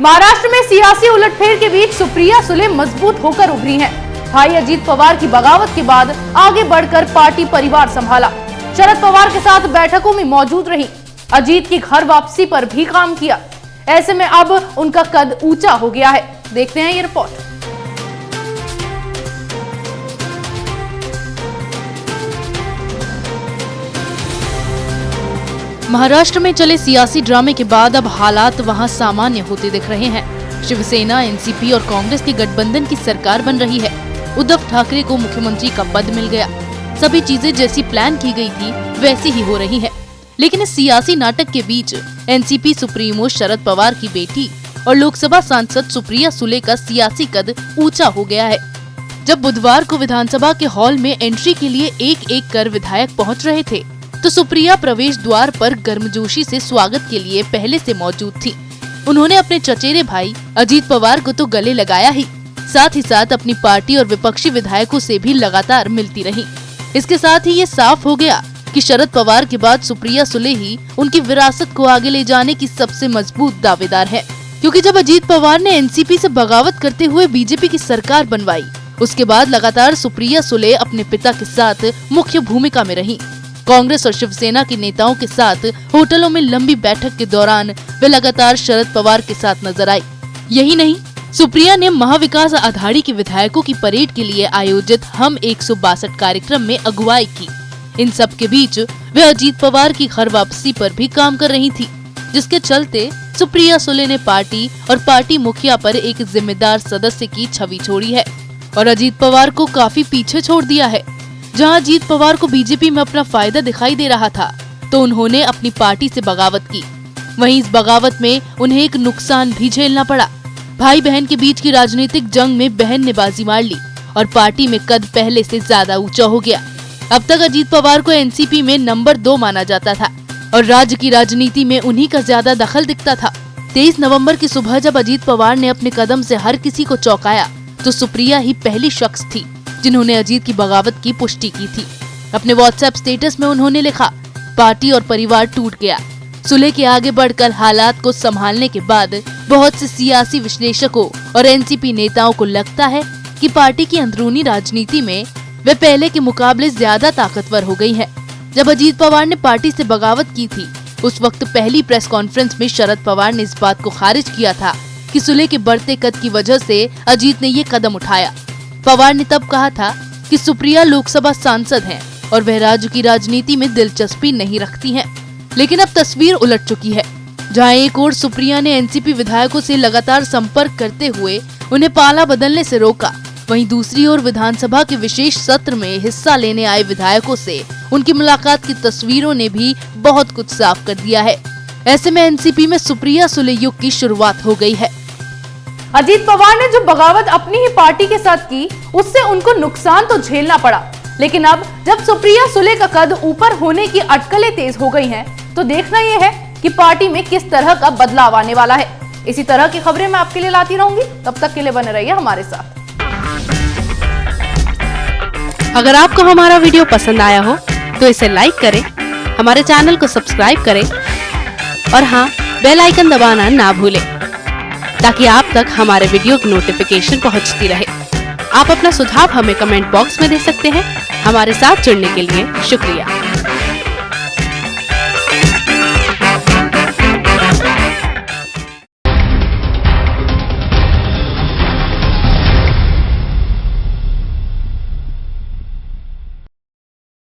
महाराष्ट्र में सियासी उलटफेर के बीच सुप्रिया सुले मजबूत होकर उभरी हैं। भाई अजीत पवार की बगावत के बाद आगे बढ़कर पार्टी परिवार संभाला। शरद पवार के साथ बैठकों में मौजूद रही। अजीत की घर वापसी पर भी काम किया। ऐसे में अब उनका कद ऊंचा हो गया है। देखते हैं ये रिपोर्ट। महाराष्ट्र में चले सियासी ड्रामे के बाद अब हालात वहां सामान्य होते दिख रहे हैं। शिवसेना, एनसीपी और कांग्रेस के गठबंधन की सरकार बन रही है। उद्धव ठाकरे को मुख्यमंत्री का पद मिल गया। सभी चीजें जैसी प्लान की गई थी वैसी ही हो रही है। लेकिन इस सियासी नाटक के बीच एनसीपी सुप्रीमो शरद पवार की बेटी और लोकसभा सांसद सुप्रिया सुले का सियासी कद ऊंचा हो गया है। जब बुधवार को विधानसभा के हॉल में एंट्री के लिए एक एक कर विधायक पहुंच रहे थे, तो सुप्रिया प्रवेश द्वार पर गर्मजोशी से स्वागत के लिए पहले से मौजूद थी। उन्होंने अपने चचेरे भाई अजीत पवार को तो गले लगाया ही साथ अपनी पार्टी और विपक्षी विधायकों से भी लगातार मिलती रही। इसके साथ ही ये साफ हो गया कि शरद पवार के बाद सुप्रिया सुले ही उनकी विरासत को आगे ले जाने की सबसे मजबूत दावेदार है। क्योंकि जब अजीत पवार ने एनसीपी से बगावत करते हुए बीजेपी की सरकार बनवाई, उसके बाद लगातार सुप्रिया सुले अपने पिता के साथ मुख्य भूमिका में रही। कांग्रेस और शिवसेना के नेताओं के साथ होटलों में लंबी बैठक के दौरान वे लगातार शरद पवार के साथ नजर आई। यही नहीं, सुप्रिया ने महाविकास अघाड़ी के विधायकों की परेड के लिए आयोजित हम 162 कार्यक्रम में अगुवाई की। इन सब के बीच वे अजीत पवार की घर वापसी पर भी काम कर रही थी, जिसके चलते सुप्रिया सुले ने पार्टी और पार्टी मुखिया पर एक जिम्मेदार सदस्य की छवि छोड़ी है और अजीत पवार को काफी पीछे छोड़ दिया है। जहां अजीत पवार को बीजेपी में अपना फायदा दिखाई दे रहा था, तो उन्होंने अपनी पार्टी से बगावत की। वहीं इस बगावत में उन्हें एक नुकसान भी झेलना पड़ा। भाई बहन के बीच की राजनीतिक जंग में बहन ने बाजी मार ली और पार्टी में कद पहले से ज्यादा ऊंचा हो गया। अब तक अजीत पवार को एनसीपी में नंबर 2 माना जाता था और राज्य की राजनीति में उन्हीं का ज्यादा दखल दिखता था। 23 नवंबर की सुबह जब अजीत पवार ने अपने कदम से हर किसी को चौंकाया, तो सुप्रिया ही पहली शख्स थी जिन्होंने अजीत की बगावत की पुष्टि की थी। अपने व्हाट्सएप स्टेटस में उन्होंने लिखा, पार्टी और परिवार टूट गया। सुले के आगे बढ़कर हालात को संभालने के बाद बहुत से सियासी विश्लेषकों और एनसीपी नेताओं को लगता है कि पार्टी की अंदरूनी राजनीति में वे पहले के मुकाबले ज्यादा ताकतवर हो गई है। जब अजीत पवार ने पार्टी से बगावत की थी, उस वक्त पहली प्रेस कॉन्फ्रेंस में शरद पवार ने इस बात को खारिज किया था कि सुले के बढ़ते कद की वजह से अजीत ने ये कदम उठाया। पवार ने तब कहा था कि सुप्रिया लोकसभा सांसद हैं और वह राज्य की राजनीति में दिलचस्पी नहीं रखती हैं। लेकिन अब तस्वीर उलट चुकी है। जहां एक ओर सुप्रिया ने एनसीपी विधायकों से लगातार संपर्क करते हुए उन्हें पाला बदलने से रोका, वहीं दूसरी ओर विधानसभा के विशेष सत्र में हिस्सा लेने आए विधायकों से उनकी मुलाकात की तस्वीरों ने भी बहुत कुछ साफ कर दिया है। ऐसे में एनसीपी में सुप्रिया सुले युग की शुरुआत हो गई है। अजीत पवार ने जो बगावत अपनी ही पार्टी के साथ की, उससे उनको नुकसान तो झेलना पड़ा। लेकिन अब जब सुप्रिया सुले का कद ऊपर होने की अटकलें तेज हो गई हैं, तो देखना यह है कि पार्टी में किस तरह का बदलाव आने वाला है। इसी तरह की खबरें मैं आपके लिए लाती रहूंगी। तब तक के लिए बने रहिए हमारे साथ। अगर आपको हमारा वीडियो पसंद आया हो तो इसे लाइक करें, हमारे चैनल को सब्सक्राइब करें और हाँ, बेल आइकन दबाना ना भूलें, ताकि आप तक हमारे वीडियो की नोटिफिकेशन पहुंचती रहे। आप अपना सुझाव हमें कमेंट बॉक्स में दे सकते हैं। हमारे साथ जुड़ने के लिए शुक्रिया।